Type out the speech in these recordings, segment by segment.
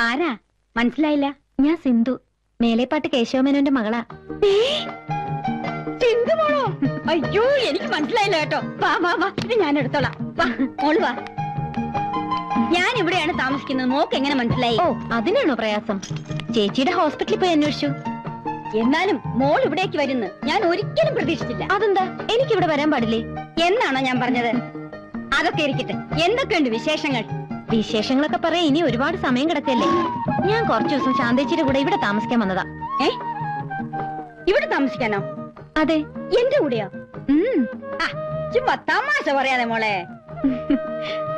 ആരാ മനസ്സിലായില്ല? ഞാൻ സിന്ധു, മേലേപ്പാട്ട് കേശവമേനോന്റെ മകളാ. സിന്ധു മോളോ? അയ്യോ, എനിക്ക് മനസ്സിലായില്ല കേട്ടോ. വാ വാ വാ, ഇത് ഞാൻ എടുത്തോളാം. വാ മോള് വാ. ഞാൻ ഇവിടെയാണ് താമസിക്കുന്നത്. മോക്ക് എങ്ങനെ മനസ്സിലായി? ഓ, അതിനാണോ പ്രയാസം? ചേച്ചിയുടെ ഹോസ്പിറ്റലിൽ പോയി അന്വേഷിച്ചു. എന്നാലും മോൾ ഇവിടേക്ക് വരുന്നു ഞാൻ ഒരിക്കലും പ്രതീക്ഷിച്ചില്ല. അതെന്താ? എനിക്കിവിടെ വരാൻ പാടില്ലേ എന്നാണോ ഞാൻ പറഞ്ഞത്? അതൊക്കെ ഇരിക്കട്ടെ, എന്തൊക്കെയുണ്ട് വിശേഷങ്ങൾ? വിശേഷങ്ങളൊക്കെ പറയാൻ ഇനി ഒരുപാട് സമയം കിടക്കല്ലേ. ഞാൻ കുറച്ചു ദിവസം ശാന്തേച്ചിയുടെ കൂടെ ഇവിടെ താമസിക്കാൻ വന്നതാ. ഇവിടെ താമസിക്കാനോ? അതെ. എന്റെ കൂടെയോ? ചുമ്മാ തമാശ പറയാതെ മോളെ.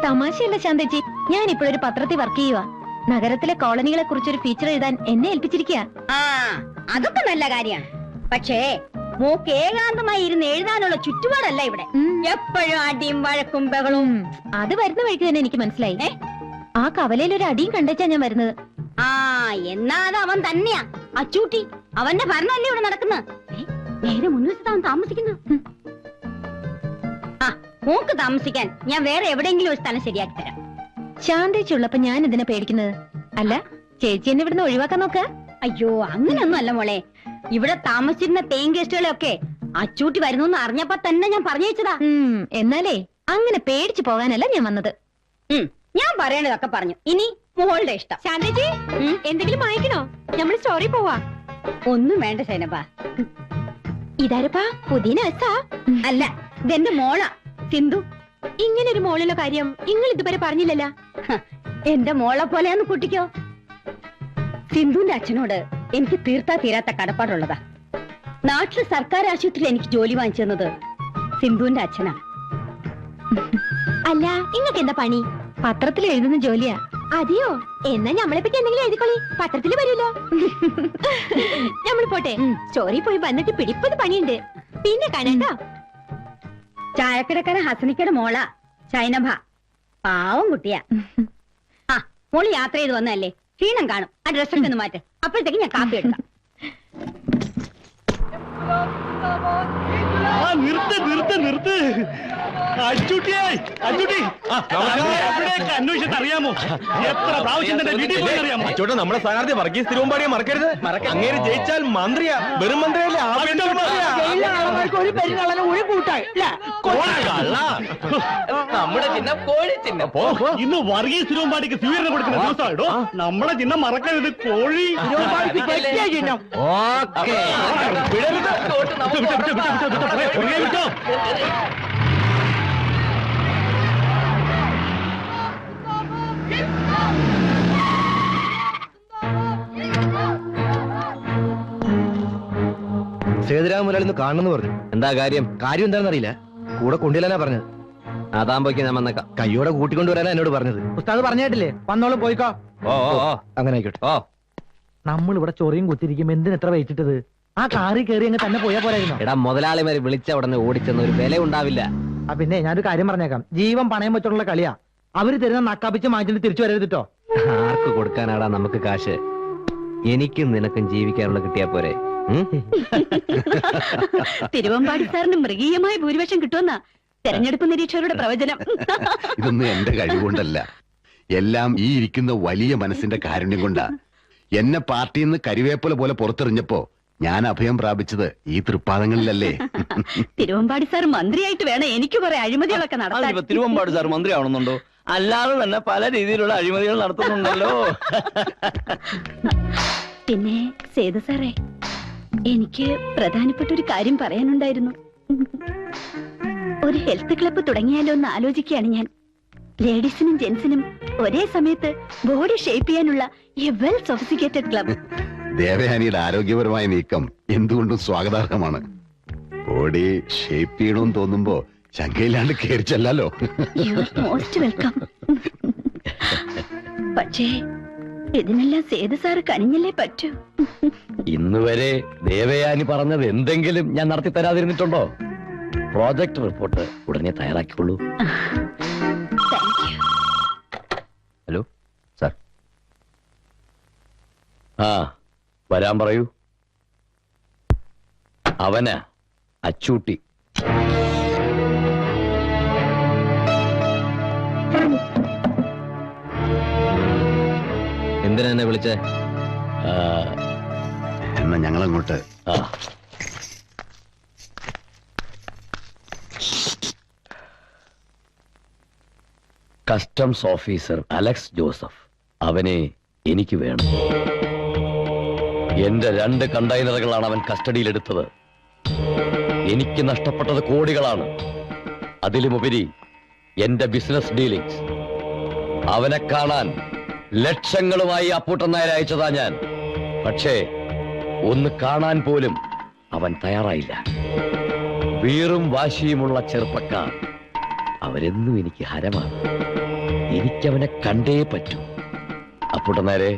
തമാശയല്ല ശാന്തേച്ചി, ഞാൻ ഇപ്പോഴൊരു പത്രത്തിൽ വർക്ക് ചെയ്യുക. നഗരത്തിലെ കോളനികളെ കുറിച്ചൊരു ഫീച്ചർ എഴുതാൻ എന്നെ ഏൽപ്പിച്ചിരിക്കുക. അതൊക്കെ നല്ല കാര്യമാണ്. പക്ഷേ മോക്ക് ഏകാന്തമായി ഇരുന്ന് എഴുതാനുള്ള ചുറ്റുപാടല്ല ഇവിടെ. എപ്പോഴും അടിയും വഴക്കും ബഹളവും. അത് വരുന്ന വഴിക്ക് തന്നെ എനിക്ക് മനസ്സിലായി. ആ കവലയിൽ ഒരു അടിയും കണ്ടേച്ചാ ഞാൻ വരുന്നത്. എന്നാ അത് അവൻ തന്നെയാ, അച്ചൂട്ടി. അവന്റെ ഭരണമല്ലേ ഇവിടെ നടക്കുന്നത്. നേരെ മുൻവശത്ത് അവൻ താമസിക്കുന്നു. മോക്ക് താമസിക്കാൻ ഞാൻ വേറെ എവിടെയെങ്കിലും ഒരു സ്ഥലം ശരിയാക്കി തരാം. ശാന്തേച്ചി ഉള്ളപ്പോ ഞാൻ ഇതിനെ പേടിക്കുന്നത്. അല്ല, ചേച്ചി എന്നെ ഇവിടുന്ന് ഒഴിവാക്കാൻ നോക്ക. അയ്യോ, അങ്ങനെയൊന്നും അല്ല മോളെ. ഇവിടെ താമസിച്ചിരുന്ന തേങ് ഗസ്റ്റുകളെയൊക്കെ അച്ചൂട്ടി വരുന്നു അറിഞ്ഞപ്പോ തന്നെ ഞാൻ പറഞ്ഞു വെച്ചതാ. എന്നാലേ അങ്ങനെ പേടിച്ചു പോകാനല്ല ഞാൻ വന്നത്. ഞാൻ പറയേണ്ടതൊക്കെ പറഞ്ഞു. ഇനി മോളുടെ ഇഷ്ടം. ശാന്തേച്ചി, എന്തെങ്കിലും വായിക്കണോ? നമ്മൾ സ്റ്റോറി പോവാ. ഒന്നും വേണ്ട സൈനബ. ഇതാരപ്പാ പുതിയ നഴ്സാ? അല്ല, ഇതെന്റെ മോളാ സിന്ധു. ഇങ്ങനെ ഒരു മോളുള്ള കാര്യം നിങ്ങൾ ഇതുവരെ പറഞ്ഞില്ലല്ലോ. എന്റെ മോളെ പോലെയാന്ന് കുട്ടിക്കോ? സിന്ധുവിന്റെ അച്ഛനോട് എനിക്ക് തീർത്താ തീരാത്ത കടപ്പാടുള്ളതാ. നാട്ടിലെ സർക്കാർ ആശുപത്രിയിൽ എനിക്ക് ജോലി വാങ്ങിച്ചു തന്നത് സിന്ധുവിന്റെ അച്ഛനാ. അല്ല, ഇങ്ങക്ക് എന്താ പണി? പത്രത്തിൽ എഴുതുന്ന ജോലിയാ. അതെയോ? എന്നാ നമ്മളെ പറ്റി എന്തെങ്കിലും എഴുതിക്കോളി, പത്രത്തിൽ വരുമല്ലോ. നമ്മൾ പോട്ടെ. സ്റ്റോറി പോയി വന്നിട്ട് പിടിപ്പത് പണിയുണ്ട്. പിന്നെ കാണണ്ട. ചായക്കടക്കാരൻ ഹസനിക്കയുടെ മോളാ സൈനഭ. പാവം കുട്ടിയാ. മോള് യാത്ര ചെയ്ത് വന്നല്ലേ, ക്ഷീണം കാണും. ആ ഡ്രസ്സൊക്കെ ഒന്ന് മാറ്റ്, അപ്പോഴത്തേക്ക് ഞാൻ കാപ്പി എടുക്കാം. നിർത്ത് നിർത്ത് നിർത്ത്. അന്വേഷിച്ചിട്ട് അറിയാമോ എത്ര പ്രാവശ്യം തന്നെ വീട്ടിൽ പോയി അറിയാമോ? അച്ചോട്ടെ, നമ്മുടെ സ്ഥാനാർത്ഥി വർഗീസ് തിരുവമ്പാടിയെ മറക്കരുത്. അങ്ങേര് ജയിച്ചാൽ മന്ത്രിയാ, വെറും മന്ത്രിയല്ലേ. നമ്മുടെ ചിഹ്നം കോഴി ചിഹ്നം. ഇന്ന് വർഗീസ് തിരുവമ്പാടിക്ക് സ്വീകരണം കൊടുക്കുന്ന ദിവസമായിട്ടോ. നമ്മുടെ ചിഹ്നം മറക്കരുത്, കോഴി ചിഹ്നം. വിട്ടോ. സേതുരാമ മുതലാളിന്ന് കാണണമെന്ന് പറഞ്ഞു. എന്താ കാര്യം? കാര്യം എന്താണെന്ന് അറിയില്ല. കൂടെ കൊണ്ടുവരാനാ പറഞ്ഞത്. അതാകുമ്പോഴേക്ക് ഞാൻ വന്നേക്കാം. കയ്യോടെ കൂട്ടിക്കൊണ്ടുവരാനാ എന്നോട് പറഞ്ഞത്. ഉസ്താദ് പറഞ്ഞിട്ടില്ലേ, വന്നോളും പോയിക്കോ. അങ്ങനെ ആയിക്കോട്ടെ. നമ്മൾ ഇവിടെ ചൊറിയും കുത്തിരിക്കുമ്പോ എന്തിന് എത്ര വെയിറ്റിട്ടത്? ആ കാറിൽ കയറി അങ്ങ് തന്നെ പോയാ പോരായിരുന്നു. എടാ, മുതലാളിമാര് വിളിച്ച ഉടനെ ഓടിച്ചെന്ന ഒരു വില ഉണ്ടാവില്ല. പിന്നെ ഞാനൊരു കാര്യം പറഞ്ഞേക്കാം, ജീവൻ പണയം വെച്ചോണ്ടുള്ള കളിയാ. അവര് തരുന്ന നക്കാപ്പിച്ച് മാറ്റിട്ട് തിരിച്ചു വരരുതിട്ടോ. ആർക്ക് കൊടുക്കാനാടാ നമുക്ക് കാശ്? എനിക്കും നിനക്കും ജീവിക്കാനുള്ള കിട്ടിയാ പോരെ? തിരുവമ്പാടി സാറിന് മൃഗീയമായ ഭൂരിപക്ഷം കിട്ടുമെന്നാ തെരഞ്ഞെടുപ്പ് നിരീക്ഷകരുടെ പ്രവചനം. ഇതൊന്നും എന്റെ കഴിവുകൊണ്ടല്ല, എല്ലാം ഈ ഇരിക്കുന്ന വലിയ മനസ്സിന്റെ കാരുണ്യം കൊണ്ടാ. എന്നെ പാർട്ടിയിൽ നിന്ന് കരിവേപ്പല പോലെ പുറത്തെറിഞ്ഞപ്പോ ഞാൻ അഭയം പ്രാപിച്ചത് ഈ തൃപ്പാദങ്ങളിലല്ലേ. തിരുവമ്പാടി സാർ മന്ത്രിയായിട്ട് വേണം എനിക്ക് കുറെ അഴിമതികളൊക്കെ നടത്താൻ. തിരുവമ്പാടി സാർ മന്ത്രി ആവണമെന്നുണ്ടോ? അല്ലാതെ തന്നെ പല രീതിയിലുള്ള അഴിമതികൾ നടത്തുന്നുണ്ടല്ലോ. പിന്നെ സേതു സാറേ, എനിക്ക് പ്രധാനപ്പെട്ട ഒരു കാര്യം പറയാനുണ്ടായിരുന്നു. ഒരു ഹെൽത്ത് ക്ലബ്ബ് തുടങ്ങിയാലോ എന്ന് ആലോചിക്കുകയാണ് ഞാൻ. ലേഡീസിനും ജെന്റ്സിനും ഒരേ സമയത്ത് ബോഡി ഷേപ്പ് ചെയ്യാനുള്ള എ വെൽ സൊഫിസ്റ്റിക്കേറ്റഡ് ക്ലബ്. ദേവയാനിയുടെ ആരോഗ്യപരമായ നീക്കം എന്തുകൊണ്ടും സ്വാഗതാർഹമാണ്. ബോഡി ഷേപ്പ് ചെയ്യണമെന്ന് തോന്നുമ്പോ ശങ്കയില്ലാണ്ട് കയറിച്ചല്ലോ. Most welcome. പക്ഷേ ഇതിനെല്ലാം സേതു സാറ് കനിഞ്ഞല്ലേ പറ്റൂ. ഇന്ന് വരെ ദേവയാനി പറഞ്ഞത് എന്തെങ്കിലും ഞാൻ നടത്തി തരാതിരുന്നിട്ടുണ്ടോ? പ്രോജക്ട് റിപ്പോർട്ട് ഉടനെ തയ്യാറാക്കിക്കൊള്ളൂ. Hello sir. വരാൻ പറയൂ. അവനാ അച്ചൂട്ടി. എന്തിനാ എന്നെ വിളിച്ചേ? എന്നാ ഞങ്ങളങ്ങോട്ട്. കസ്റ്റംസ് ഓഫീസർ അലക്സ് ജോസഫ്, അവനെ എനിക്ക് വേണം. എന്റെ 2 കണ്ടെയ്നറുകളാണ് അവൻ കസ്റ്റഡിയിലെടുത്തത്. എനിക്ക് നഷ്ടപ്പെട്ടത് കോടികളാണ്. അതിലുമുപരി എന്റെ ബിസിനസ് ഡീലിംഗ്സ്. അവനെ കാണാൻ ലക്ഷങ്ങളുമായി അപ്പൂട്ടൻ നായർ അയച്ചതാ ഞാൻ. പക്ഷേ ഒന്ന് കാണാൻ പോലും അവൻ തയ്യാറായില്ല. വീറും വാശിയുമുള്ള ചെറുപ്പക്കാർ അവരെന്നും എനിക്ക് ഹരമാണ്. എനിക്കവനെ കണ്ടേ പറ്റൂ. അപ്പൂട്ടൻ നായരെ,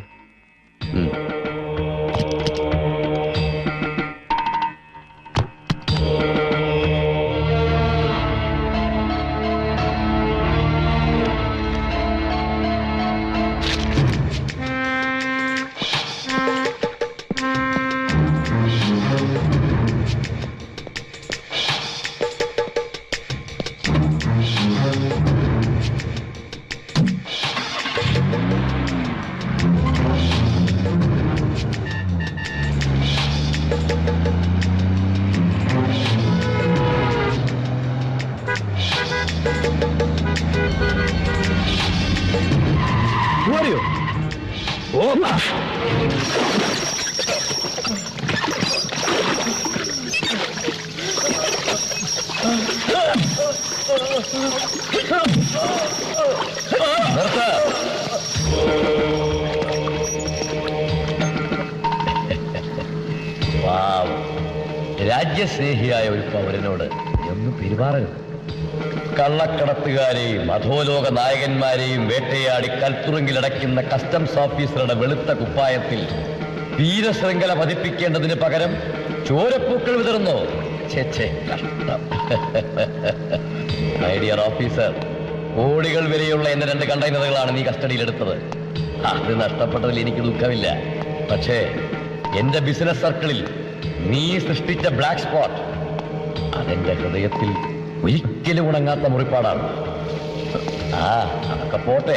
രാജ്യസ്നേഹിയായ ഒരു പൗരനോട് ഒന്നും പെരുമാറരുത്. കള്ളക്കടത്തുകാരെയും അധോലോക നായകന്മാരെയും വേട്ടയാടി കൽത്തുറുങ്കിലടയ്ക്കുന്ന കസ്റ്റംസ് ഓഫീസറുടെ വെളുത്ത കുപ്പായത്തിൽ വീരശൃംഖല പതിപ്പിക്കേണ്ടതിന് പകരം ചോരപ്പൂക്കൾ വിതറുന്നു. കഷ്ടം. മൈ ഡിയർ ഓഫീസർ, കോടികൾ വിലയുള്ള എന്റെ 2 കണ്ടെയ്നറുകളാണ് നീ കസ്റ്റഡിയിലെടുത്തത്. അത് നഷ്ടപ്പെട്ടതിൽ എനിക്ക് ദുഃഖമില്ല. പക്ഷേ എന്റെ ബിസിനസ് സർക്കിളിൽ നീ സൃഷ്ടിച്ച ബ്ലാക്ക് സ്പോട്ട് അതെന്റെ ഹൃദയത്തിൽ ഒരിക്കലും ഉണങ്ങാത്ത മുറിപ്പാടാണ്. അതൊക്കെ പോട്ടെ,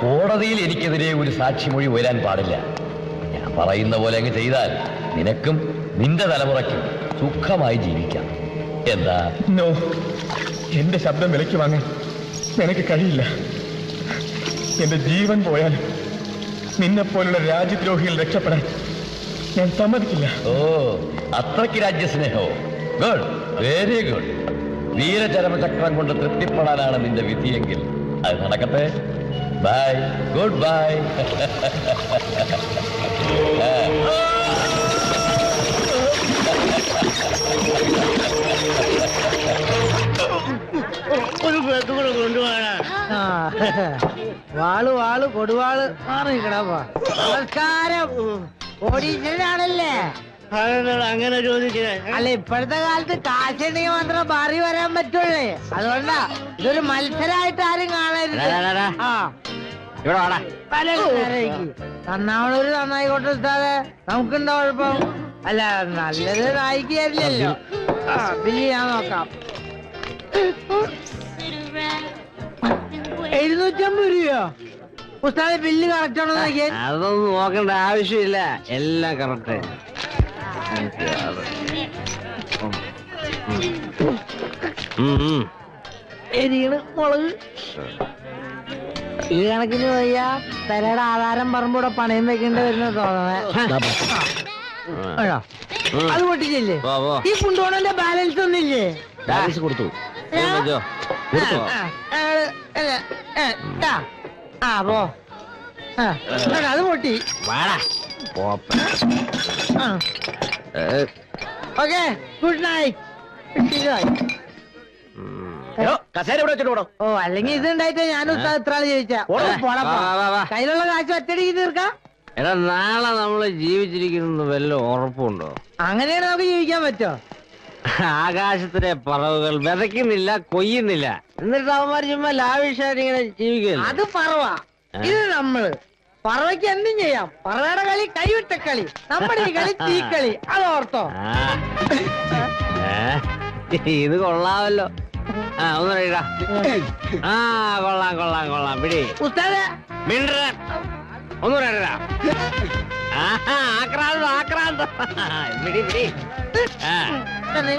കോടതിയിൽ എനിക്കെതിരെ ഒരു സാക്ഷിമൊഴി ഉയരാൻ പാടില്ല. ഞാൻ പറയുന്ന പോലെ അങ്ങ് ചെയ്താൽ നിനക്കും നിന്റെ തലമുറയ്ക്കും സുഖമായി ജീവിക്കാം. എന്താ? നോ, എന്റെ ശബ്ദം വിലയ്ക്ക് വാങ്ങാൻ നിനക്ക് കഴിയില്ല. എന്റെ ജീവൻ പോയാലും നിന്നെപ്പോലുള്ള രാജ്യദ്രോഹികൾ രക്ഷപ്പെടാൻ ഞാൻ സമ്മതിക്കില്ല. ഓ, അത്രയ്ക്ക് രാജ്യസ്നേഹോ? Good, very good. വീരചരമചക്രം കൊണ്ട് തൃപ്തിപ്പെടാനാണ് നിന്റെ വിധിയെങ്കിൽ അത് നടക്കട്ടെ. Bye, good bye. ഒരു പേക്ക് കൂടെ കൊണ്ടുപോകാനാ. വാള് കൊടുവാള് മാറിക്കടാ. നമസ്കാരം. ഓടീച്ചനാണല്ലേ? അങ്ങനെ ചോദിച്ചേ? അല്ല, ഇപ്പോഴത്തെ കാലത്ത് കാശുണ്ടെങ്കിൽ മാത്രം മാറി വരാൻ പറ്റുള്ളേ. അതുകൊണ്ടാ ഇതൊരു മത്സരമായിട്ട് ആരും കാണരുത്. നന്നാവണൊരു നന്നായിക്കോട്ടെ ഉസ്താദേ, നമുക്കുണ്ടോ കുഴപ്പം? അല്ല, നല്ലത് നായികയല്ലോ. ബില്ല് ഞാൻ നോക്കാം. 750 രൂപയോ? ഉസ്താദെ, ബില്ല് കറക്റ്റ് ആണോ നോക്കിയാൽ? അതൊന്നും നോക്കേണ്ട ആവശ്യമില്ല, എല്ലാം കറക്റ്റ്. മുളക് ഈ കണക്കിന് വയ്യ. പെരയുടെ ആധാരം പറമ്പൂടെ പണയം വെക്കേണ്ടി വരുന്ന തോന്നണേ. അത് പൊട്ടിച്ചില്ലേ? ഈ കൊണ്ടുപോണന്റെ ബാലൻസ് ഒന്നില്ലേ? ബാലൻസ് കൊടുത്തു. പോ. അത് പൊട്ടി. Okay, good night. ഓ, അല്ലെങ്കിൽ ഇതുണ്ടായിട്ട് ഞാനും ഇത്ര ചോദിച്ചാ. കയ്യിലുള്ള കാശ് ഒറ്റടിക്ക് തീർക്കാം. എടാ, നാളെ നമ്മള് ജീവിച്ചിരിക്കുന്നത് വല്ല ഉറപ്പുണ്ടോ? അങ്ങനെയാണ് നമുക്ക് ജീവിക്കാൻ പറ്റോ? ആകാശത്തിലെ പറവുകൾ വിതയ്ക്കുന്നില്ല, കൊയ്യുന്നില്ല, എന്നിട്ട് അവന്മാർ ചുമ്മാ ലാവിഷായിട്ട് ഇങ്ങനെ ജീവിക്കുന്നു. അത് പറവ, ഇത് നമ്മള്. പറവയ്ക്ക് എന്തും ചെയ്യാം. പറവയുടെ കളി കൈവിട്ട കളി, നമ്മുടെ ഈ കളി തീക്കളി. അത് ഓർത്തോ? ഇത് കൊള്ളാമല്ലോ. ഒന്ന് കൊള്ളാം. പിടി ഉസ്താദേ. ഒന്നുകൂടെ ആക്രാന്തം ആക്രാന്തം. വിടി വിടി. തന്നെ.